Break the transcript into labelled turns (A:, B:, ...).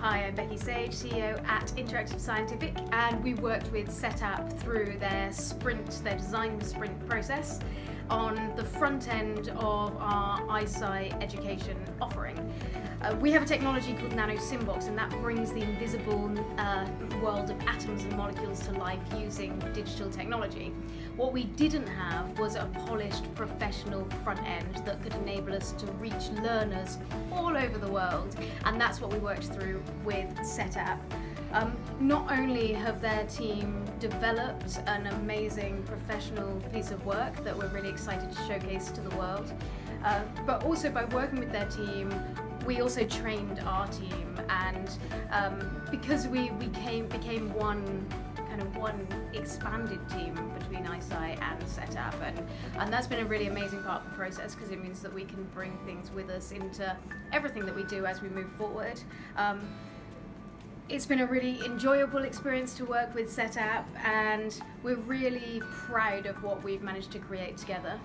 A: Hi, I'm Becky Sage, CEO at Interactive Scientific, and we worked with Setapp through their design sprint process on the front end of our eyesight education offering. We have a technology called Nanosimbox, and that brings the invisible world of atoms and molecules to life using digital technology. What we didn't have was a polished professional front end that could enable us to reach learners all over the world, and that's what we worked through with Setapp. Not only have their team developed an amazing professional piece of work that we're really excited to showcase to the world, but also by working with their team, we also trained our team, and because we became one expanded team between Eyesight and Setapp, and that's been a really amazing part of the process because it means that we can bring things with us into everything that we do as we move forward. It's been a really enjoyable experience to work with Setapp, and we're really proud of what we've managed to create together.